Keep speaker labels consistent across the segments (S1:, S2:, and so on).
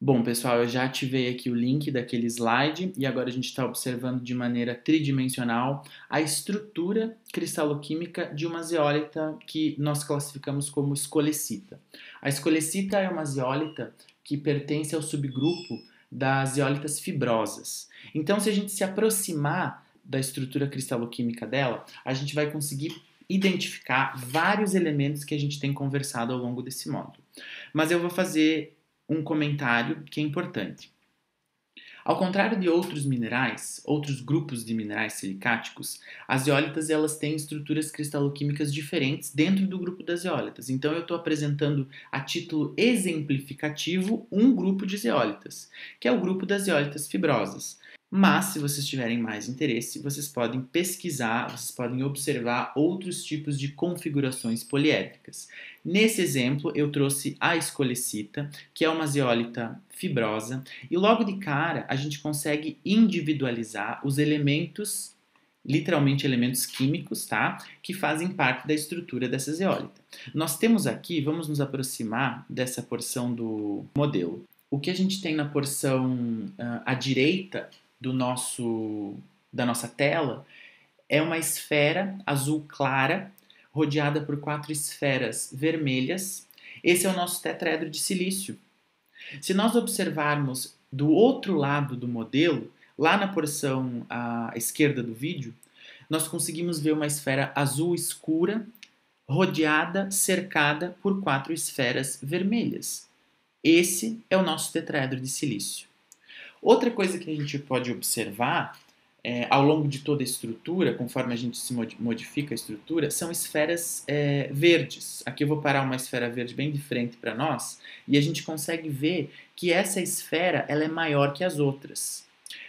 S1: Bom, pessoal, eu já ativei aqui o link daquele slide e agora a gente está observando de maneira tridimensional a estrutura cristaloquímica de uma zeólita que nós classificamos como escolecita. A escolecita é uma zeólita que pertence ao subgrupo das zeólitas fibrosas. Então, se a gente se aproximar da estrutura cristaloquímica dela, a gente vai conseguir identificar vários elementos que a gente tem conversado ao longo desse módulo. Mas eu vou fazer um comentário que é importante. Ao contrário de outros minerais, outros grupos de minerais silicáticos, as zeólitas elas têm estruturas cristaloquímicas diferentes dentro do grupo das zeólitas. Então eu estou apresentando a título exemplificativo um grupo de zeólitas, que é o grupo das zeólitas fibrosas. Mas, se vocês tiverem mais interesse, vocês podem pesquisar, vocês podem observar outros tipos de configurações poliédricas. Nesse exemplo, eu trouxe a escolecita, que é uma zeólita fibrosa, e logo de cara a gente consegue individualizar os elementos, literalmente elementos químicos, tá? Que fazem parte da estrutura dessa zeólita. Nós temos aqui, vamos nos aproximar dessa porção do modelo. O que a gente tem na porção à direita da nossa tela é uma esfera azul clara rodeada por 4 esferas vermelhas. Esse é o nosso tetraedro de silício. Se nós observarmos do outro lado do modelo, lá na porção à esquerda do vídeo, nós conseguimos ver uma esfera azul escura rodeada, cercada por 4 esferas vermelhas. Esse é o nosso tetraedro de silício. Outra coisa que a gente pode observar ao longo de toda a estrutura, conforme a gente se modifica a estrutura, são esferas verdes. Aqui eu vou parar uma esfera verde bem de frente para nós e a gente consegue ver que essa esfera ela é maior que as outras.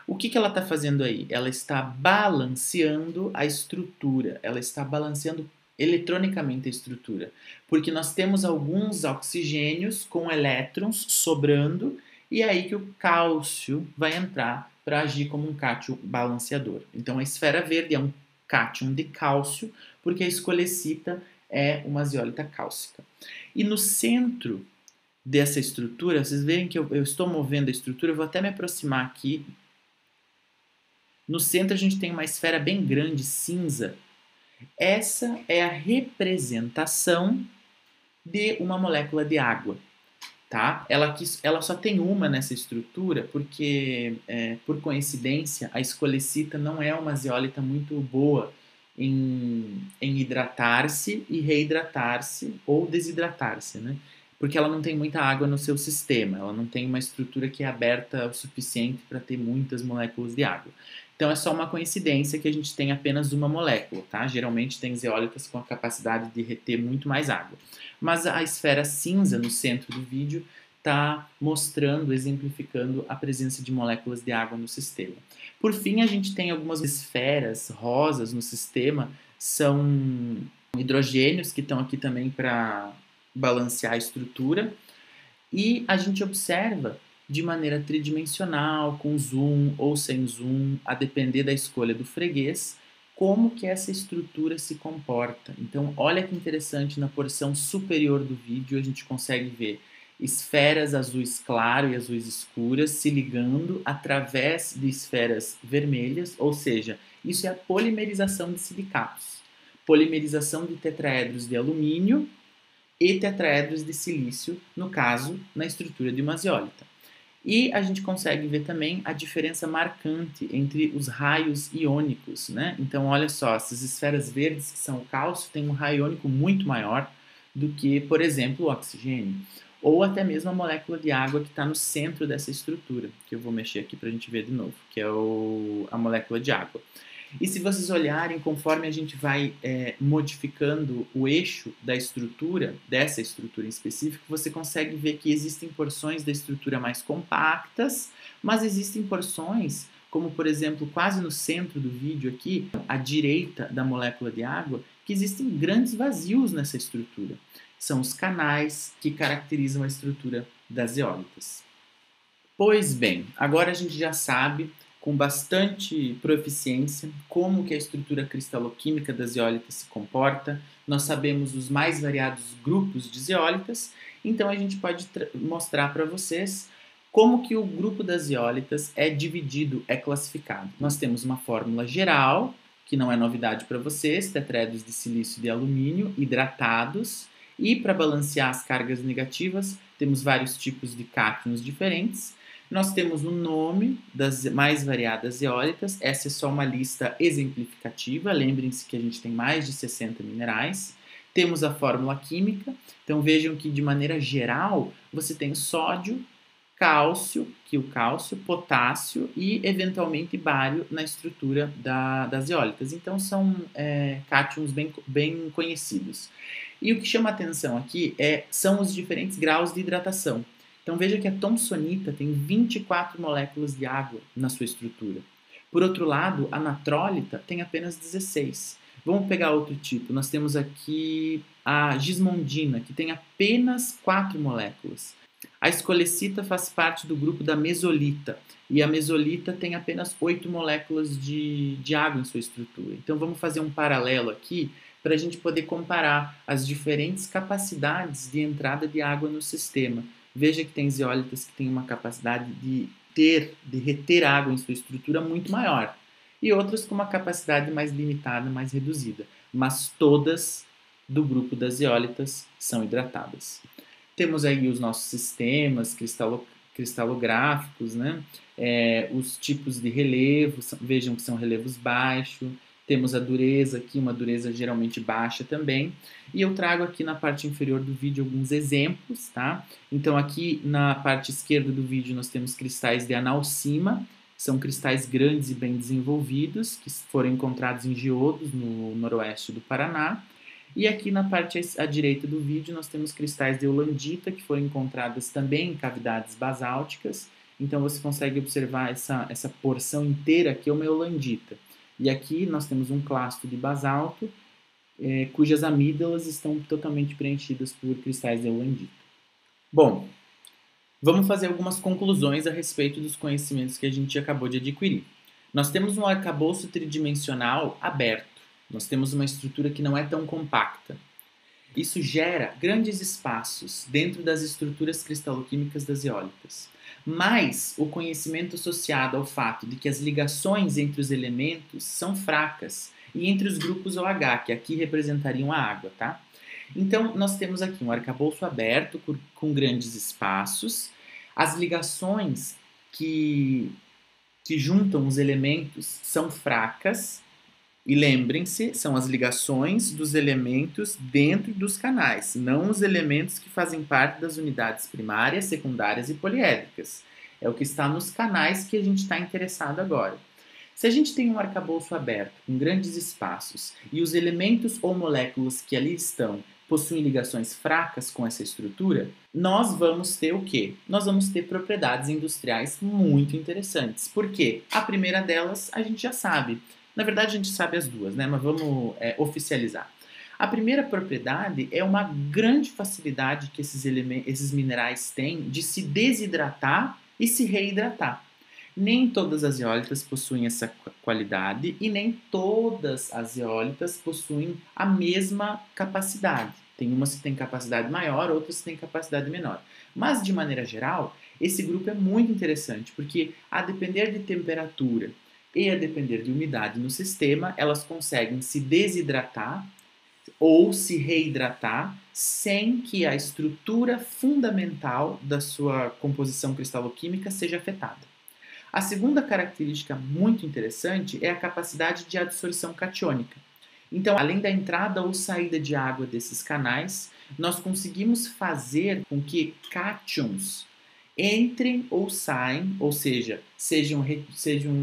S1: O que ela está fazendo aí? Ela está balanceando a estrutura, ela está balanceando eletronicamente a estrutura, porque nós temos alguns oxigênios com elétrons sobrando e é aí que o cálcio vai entrar para agir como um cátion balanceador. Então a esfera verde é um cátion de cálcio, porque a escolecita é uma zeólita cálcica. E no centro dessa estrutura, vocês veem que eu estou movendo a estrutura, eu vou até me aproximar aqui. No centro a gente tem uma esfera bem grande, cinza. Essa é a representação de uma molécula de água. Tá? Ela só tem uma nessa estrutura porque, por coincidência, a escolecita não é uma zeólita muito boa em hidratar-se e reidratar-se ou desidratar-se, né? Porque ela não tem muita água no seu sistema, ela não tem uma estrutura que é aberta o suficiente para ter muitas moléculas de água. Então é só uma coincidência que a gente tem apenas uma molécula, tá? Geralmente tem zeólitas com a capacidade de reter muito mais água. Mas a esfera cinza no centro do vídeo está mostrando, exemplificando a presença de moléculas de água no sistema. Por fim, a gente tem algumas esferas rosas no sistema, são hidrogênios que estão aqui também para balancear a estrutura. E a gente observa de maneira tridimensional, com zoom ou sem zoom, a depender da escolha do freguês, como que essa estrutura se comporta. Então, olha que interessante, na porção superior do vídeo a gente consegue ver esferas azuis claro e azuis escuras se ligando através de esferas vermelhas, ou seja, isso é a polimerização de silicatos. Polimerização de tetraedros de alumínio e tetraedros de silício, no caso, na estrutura de uma zeólita. E a gente consegue ver também a diferença marcante entre os raios iônicos, né? Então, olha só, essas esferas verdes que são o cálcio têm um raio iônico muito maior do que, por exemplo, o oxigênio. Ou até mesmo a molécula de água que está no centro dessa estrutura, que eu vou mexer aqui para a gente ver de novo, que é a molécula de água. E se vocês olharem, conforme a gente vai modificando o eixo da estrutura, dessa estrutura em específico, você consegue ver que existem porções da estrutura mais compactas, mas existem porções, como por exemplo, quase no centro do vídeo aqui, à direita da molécula de água, que existem grandes vazios nessa estrutura. São os canais que caracterizam a estrutura das zeólitas. Pois bem, agora a gente já sabe com bastante proficiência como que a estrutura cristaloquímica das zeólitas se comporta. Nós sabemos os mais variados grupos de zeólitas, então a gente pode mostrar para vocês Como que o grupo das zeólitas é dividido, é classificado? Nós temos uma fórmula geral, que não é novidade para vocês, tetrédros de silício e de alumínio hidratados, e para balancear as cargas negativas, temos vários tipos de cátions diferentes. Nós temos o nome das mais variadas zeólitas, essa é só uma lista exemplificativa, lembrem-se que a gente tem mais de 60 minerais. Temos a fórmula química, então vejam que de maneira geral você tem sódio, cálcio, potássio e eventualmente bário na estrutura das zeólitas. Então são cátions bem conhecidos. E o que chama atenção aqui são os diferentes graus de hidratação. Então veja que a thomsonita tem 24 moléculas de água na sua estrutura. Por outro lado, a natrólita tem apenas 16. Vamos pegar outro tipo. Nós temos aqui a gismondina, que tem apenas 4 moléculas. A escolecita faz parte do grupo da mesolita, e a mesolita tem apenas 8 moléculas de água em sua estrutura. Então vamos fazer um paralelo aqui para a gente poder comparar as diferentes capacidades de entrada de água no sistema. Veja que tem zeólitas que têm uma capacidade de reter água em sua estrutura muito maior, e outras com uma capacidade mais limitada, mais reduzida, mas todas do grupo das zeólitas são hidratadas. Temos aí os nossos sistemas cristalográficos, né? Os tipos de relevo, vejam que são relevos baixos. Temos a dureza aqui, uma dureza geralmente baixa também. E eu trago aqui na parte inferior do vídeo alguns exemplos, tá? Então aqui na parte esquerda do vídeo nós temos cristais de analcima, são cristais grandes e bem desenvolvidos, que foram encontrados em geodos no noroeste do Paraná. E aqui na parte à direita do vídeo nós temos cristais de eulandita, que foram encontradas também em cavidades basálticas. Então você consegue observar essa porção inteira aqui é uma eulandita. E aqui nós temos um clasto de basalto, cujas amígdalas estão totalmente preenchidas por cristais de eulandita. Bom, vamos fazer algumas conclusões a respeito dos conhecimentos que a gente acabou de adquirir. Nós temos um arcabouço tridimensional aberto. Nós temos uma estrutura que não é tão compacta. Isso gera grandes espaços dentro das estruturas cristaloquímicas das zeólitas. Mas o conhecimento associado ao fato de que as ligações entre os elementos são fracas e entre os grupos OH, que aqui representariam a água, tá? Então, nós temos aqui um arcabouço aberto com grandes espaços. As ligações que juntam os elementos são fracas. E lembrem-se, são as ligações dos elementos dentro dos canais, não os elementos que fazem parte das unidades primárias, secundárias e poliédricas. É o que está nos canais que a gente está interessado agora. Se a gente tem um arcabouço aberto, com grandes espaços, e os elementos ou moléculas que ali estão possuem ligações fracas com essa estrutura, nós vamos ter o quê? Nós vamos ter propriedades industriais muito interessantes. Por quê? A primeira delas a gente já sabe. Na verdade, a gente sabe as duas, né? Mas vamos oficializar. A primeira propriedade é uma grande facilidade que esses minerais têm de se desidratar e se reidratar. Nem todas as zeólitas possuem essa qualidade e nem todas as zeólitas possuem a mesma capacidade. Tem umas que têm capacidade maior, outras que têm capacidade menor. Mas, de maneira geral, esse grupo é muito interessante, porque a depender de temperatura e a depender de umidade no sistema, elas conseguem se desidratar ou se reidratar sem que a estrutura fundamental da sua composição cristaloquímica seja afetada. A segunda característica muito interessante é a capacidade de adsorção catiônica. Então, além da entrada ou saída de água desses canais, nós conseguimos fazer com que cátions entrem ou saem, ou seja, sejam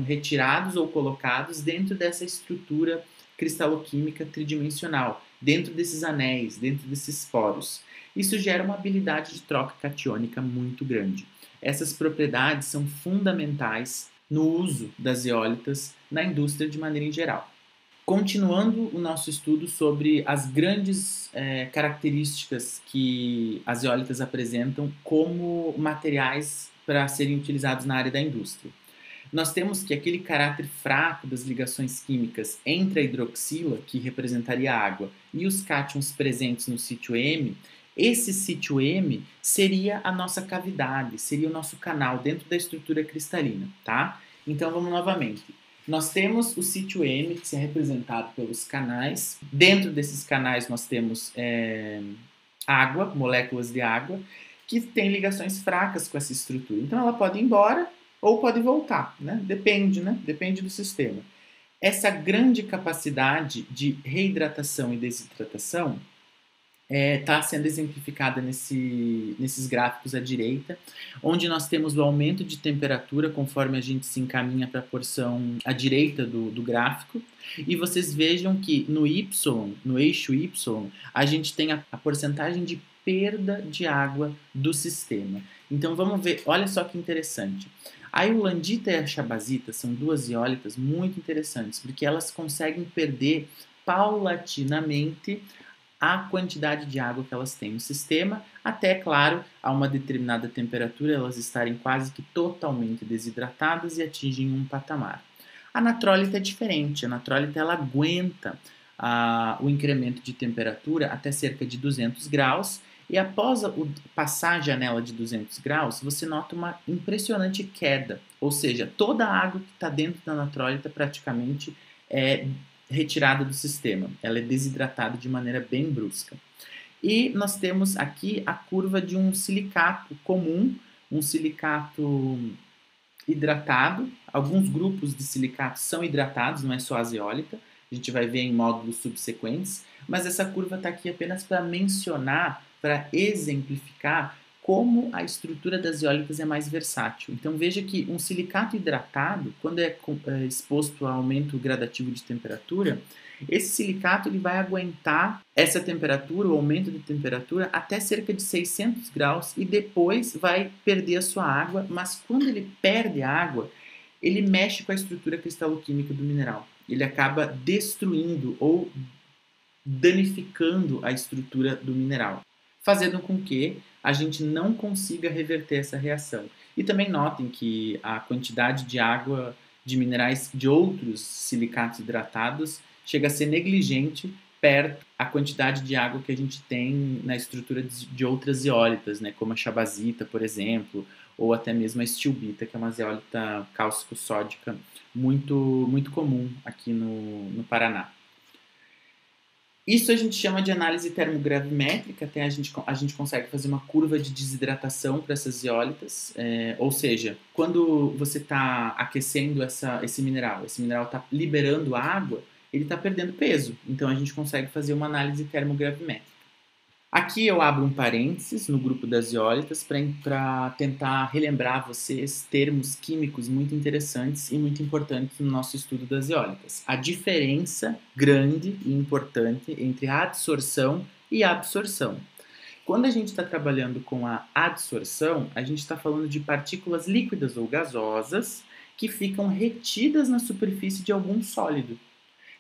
S1: retirados ou colocados dentro dessa estrutura cristaloquímica tridimensional, dentro desses anéis, dentro desses poros. Isso gera uma habilidade de troca catiônica muito grande. Essas propriedades são fundamentais no uso das zeólitas na indústria de maneira em geral. Continuando o nosso estudo sobre as grandes características que as zeólitas apresentam como materiais para serem utilizados na área da indústria. Nós temos que aquele caráter fraco das ligações químicas entre a hidroxila, que representaria a água, e os cátions presentes no sítio M, Esse sítio M seria a nossa cavidade, seria o nosso canal dentro da estrutura cristalina, tá? Então vamos novamente. Nós temos o sítio M, que é representado pelos canais. Dentro desses canais nós temos água, moléculas de água, que tem ligações fracas com essa estrutura. Então ela pode ir embora ou pode voltar, né? Depende, né? Depende do sistema. Essa grande capacidade de reidratação e desidratação está sendo exemplificada nesses gráficos à direita, onde nós temos o aumento de temperatura conforme a gente se encaminha para a porção à direita do gráfico, e vocês vejam que no Y, no eixo Y, a gente tem a porcentagem de perda de água do sistema. Então vamos ver, olha só que interessante. A eulandita e a chabazita são duas zeólitas muito interessantes, porque elas conseguem perder paulatinamente a quantidade de água que elas têm no sistema, até, claro, a uma determinada temperatura elas estarem quase que totalmente desidratadas e atingem um patamar. A natrólita é diferente, a natrólita ela aguenta o incremento de temperatura até cerca de 200 graus, e após passar a janela de 200 graus, você nota uma impressionante queda, ou seja, toda a água que está dentro da natrólita praticamente é retirada do sistema, ela é desidratada de maneira bem brusca. E nós temos aqui a curva de um silicato comum, um silicato hidratado. Alguns grupos de silicatos são hidratados, não é só a zeólita, a gente vai ver em módulos subsequentes, mas essa curva está aqui apenas para mencionar, para exemplificar como a estrutura das zeólitas é mais versátil. Então veja que um silicato hidratado, quando é exposto a aumento gradativo de temperatura, esse silicato ele vai aguentar essa temperatura, o aumento de temperatura, até cerca de 600 graus e depois vai perder a sua água, mas quando ele perde a água, ele mexe com a estrutura cristaloquímica do mineral. Ele acaba destruindo ou danificando a estrutura do mineral, fazendo com que a gente não consiga reverter essa reação. E também notem que a quantidade de água de minerais de outros silicatos hidratados chega a ser negligente perto a quantidade de água que a gente tem na estrutura de outras zeólitas, né, como a chabazita, por exemplo, ou até mesmo a estilbita, que é uma zeólita cálcico-sódica muito, muito comum aqui no Paraná. Isso a gente chama de análise termogravimétrica, até a gente consegue fazer uma curva de desidratação para essas zeólitas, ou seja, quando você está aquecendo esse mineral está liberando água, ele está perdendo peso, então a gente consegue fazer uma análise termogravimétrica. Aqui eu abro um parênteses no grupo das zeólitas para tentar relembrar a vocês termos químicos muito interessantes e muito importantes no nosso estudo das zeólitas. A diferença grande e importante entre a adsorção e a absorção. Quando a gente está trabalhando com a adsorção, a gente está falando de partículas líquidas ou gasosas que ficam retidas na superfície de algum sólido.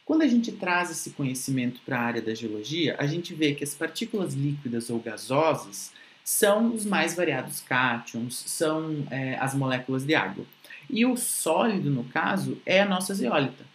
S1: Quando a gente traz esse conhecimento para a área da geologia, a gente vê que as partículas líquidas ou gasosas são os mais variados cátions, são as moléculas de água. E o sólido, no caso, é a nossa zeólita.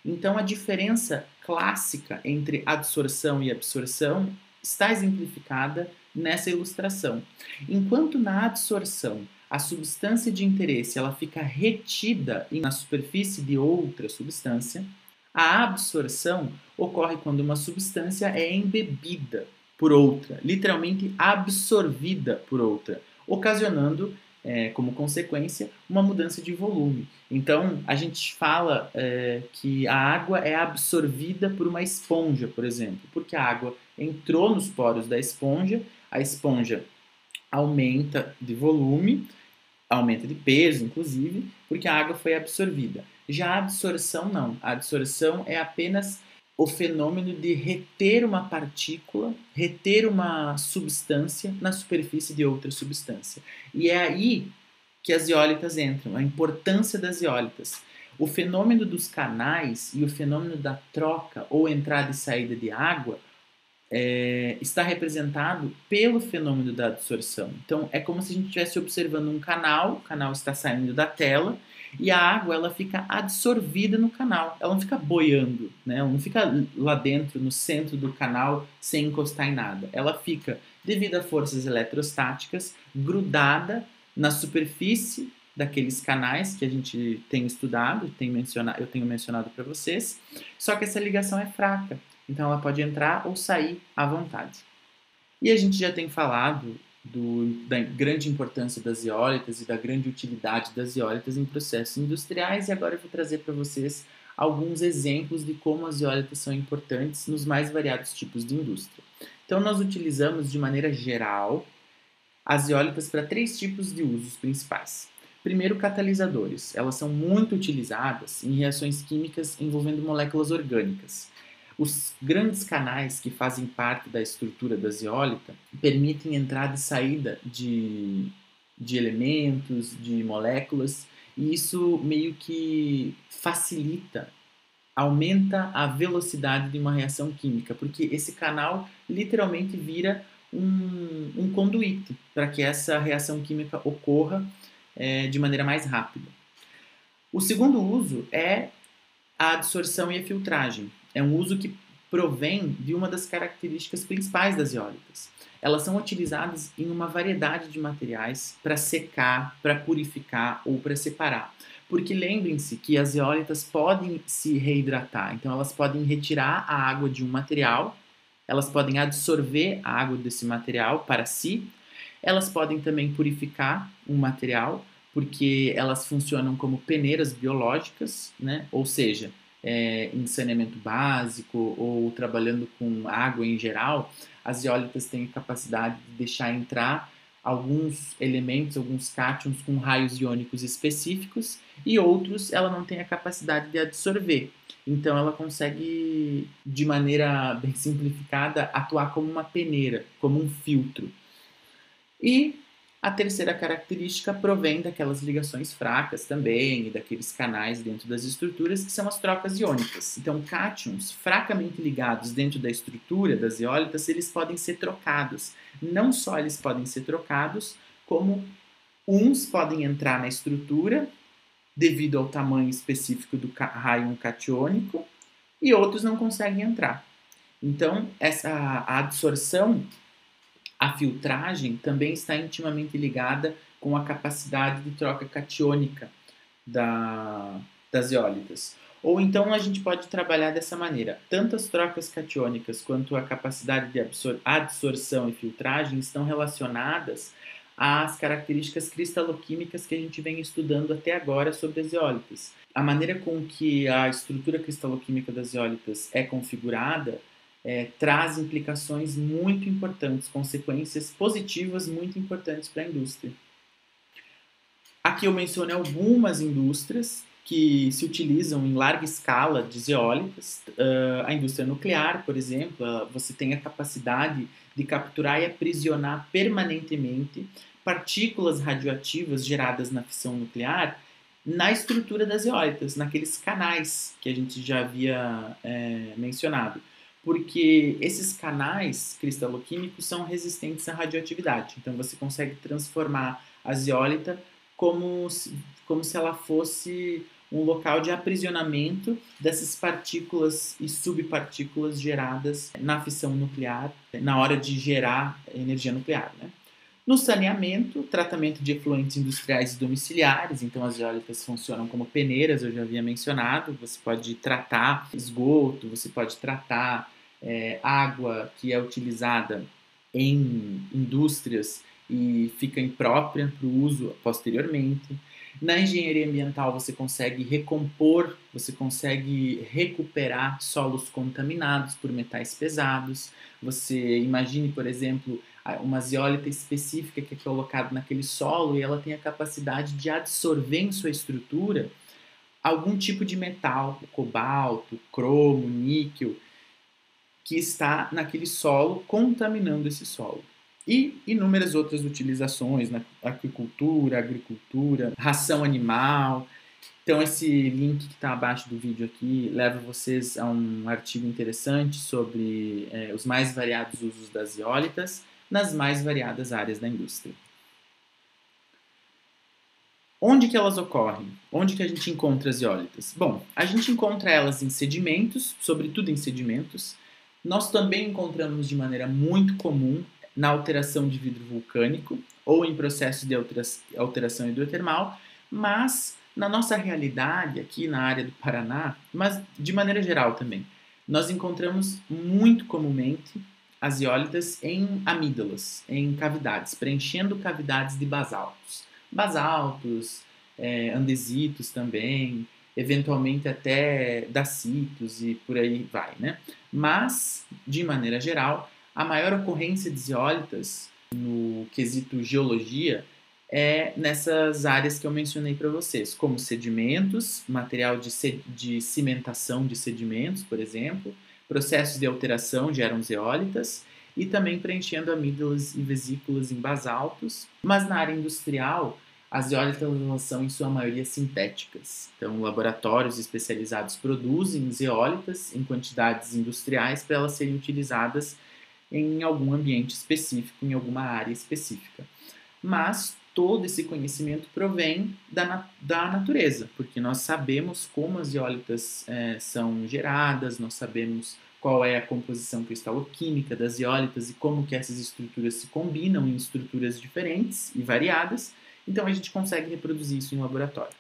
S1: Então, a diferença clássica entre adsorção e absorção está exemplificada nessa ilustração. Enquanto na adsorção a substância de interesse ela fica retida na superfície de outra substância, a absorção ocorre quando uma substância é embebida por outra, literalmente absorvida por outra, ocasionando, como consequência, uma mudança de volume. Então, a gente fala que a água é absorvida por uma esponja, por exemplo, porque a água entrou nos poros da esponja, a esponja aumenta de volume, aumenta de peso, inclusive, porque a água foi absorvida. Já a absorção não. A absorção é apenas o fenômeno de reter uma partícula, reter uma substância na superfície de outra substância. E é aí que as zeólitas entram, a importância das zeólitas. O fenômeno dos canais e o fenômeno da troca ou entrada e saída de água está representado pelo fenômeno da absorção. Então, é como se a gente estivesse observando um canal, o canal está saindo da tela, e a água ela fica absorvida no canal, ela não fica boiando, né? Ela não fica lá dentro, no centro do canal, sem encostar em nada. Ela fica devido a forças eletrostáticas, grudada na superfície daqueles canais que a gente tem estudado, eu tenho mencionado para vocês, só que essa ligação é fraca, então ela pode entrar ou sair à vontade. E a gente já tem falado da grande importância das zeólitas e da grande utilidade das zeólitas em processos industriais, e agora eu vou trazer para vocês alguns exemplos de como as zeólitas são importantes nos mais variados tipos de indústria. Então, nós utilizamos de maneira geral as zeólitas para 3 tipos de usos principais. Primeiro, catalisadores. Elas são muito utilizadas em reações químicas envolvendo moléculas orgânicas. Os grandes canais que fazem parte da estrutura da zeólita permitem entrada e saída de elementos, de moléculas, e isso meio que facilita, aumenta a velocidade de uma reação química, porque esse canal literalmente vira um conduíte para que essa reação química ocorra de maneira mais rápida. O segundo uso é a adsorção e a filtragem. É um uso que provém de uma das características principais das zeólitas. Elas são utilizadas em uma variedade de materiais para secar, para purificar ou para separar. Porque lembrem-se que as zeólitas podem se reidratar, então elas podem retirar a água de um material, elas podem absorver a água desse material para si, elas podem também purificar um material, porque elas funcionam como peneiras biológicas, né? Ou seja, em saneamento básico ou trabalhando com água em geral, as zeólitas têm a capacidade de deixar entrar alguns elementos, alguns cátions com raios iônicos específicos e outros ela não tem a capacidade de absorver. Então ela consegue, de maneira bem simplificada, atuar como uma peneira, como um filtro. E a terceira característica provém daquelas ligações fracas também e daqueles canais dentro das estruturas que são as trocas iônicas. Então, cátions fracamente ligados dentro da estrutura das zeólitas, eles podem ser trocados. Não só eles podem ser trocados, como uns podem entrar na estrutura devido ao tamanho específico do raio catiônico e outros não conseguem entrar. Então, a absorção, a filtragem também está intimamente ligada com a capacidade de troca catiônica das zeólitas. Ou então a gente pode trabalhar dessa maneira. Tanto as trocas catiônicas quanto a capacidade de adsorção e filtragem estão relacionadas às características cristaloquímicas que a gente vem estudando até agora sobre as zeólitas. A maneira com que a estrutura cristaloquímica das zeólitas é configurada traz implicações muito importantes, consequências positivas muito importantes para a indústria. Aqui eu mencionei algumas indústrias que se utilizam em larga escala de zeólitas. A indústria nuclear, por exemplo, você tem a capacidade de capturar e aprisionar permanentemente partículas radioativas geradas na fissão nuclear na estrutura das zeólitas, naqueles canais que a gente já havia mencionado. Porque esses canais cristaloquímicos são resistentes à radioatividade. Então você consegue transformar a zeólita como se ela fosse um local de aprisionamento dessas partículas e subpartículas geradas na fissão nuclear, na hora de gerar energia nuclear, né? No saneamento, tratamento de efluentes industriais e domiciliares, então as zeólitas funcionam como peneiras, eu já havia mencionado, você pode tratar esgoto, você pode tratar água que é utilizada em indústrias e fica imprópria para o uso posteriormente. Na engenharia ambiental você consegue recompor, você consegue recuperar solos contaminados por metais pesados. Você imagine, por exemplo, uma zeólita específica que é colocada naquele solo e ela tem a capacidade de absorver em sua estrutura algum tipo de metal, cobalto, cromo, níquel, que está naquele solo, contaminando esse solo. E inúmeras outras utilizações na aquicultura, agricultura, ração animal. Então esse link que está abaixo do vídeo aqui leva vocês a um artigo interessante sobre os mais variados usos das zeólitas nas mais variadas áreas da indústria. Onde que elas ocorrem? Onde que a gente encontra as zeólitas? Bom, a gente encontra elas em sedimentos, sobretudo em sedimentos. Nós também encontramos de maneira muito comum na alteração de vidro vulcânico ou em processos de alteração hidrotermal, mas na nossa realidade aqui na área do Paraná, mas de maneira geral também, nós encontramos muito comumente as zeólitas em amígdalas, em cavidades, preenchendo cavidades de basaltos. Basaltos, andesitos também, eventualmente até dacitos e por aí vai, né? Mas, de maneira geral, a maior ocorrência de zeólitas no quesito geologia é nessas áreas que eu mencionei para vocês, como sedimentos, material de cimentação de sedimentos, por exemplo, processos de alteração geram zeólitas e também preenchendo amígdalas e vesículas em basaltos. Mas na área industrial, as zeólitas são em sua maioria sintéticas. Então, laboratórios especializados produzem zeólitas em quantidades industriais para elas serem utilizadas em algum ambiente específico, em alguma área específica. Mas todo esse conhecimento provém da natureza, porque nós sabemos como as zeólitas são geradas, nós sabemos qual é a composição cristaloquímica das zeólitas e como que essas estruturas se combinam em estruturas diferentes e variadas, então a gente consegue reproduzir isso em laboratório.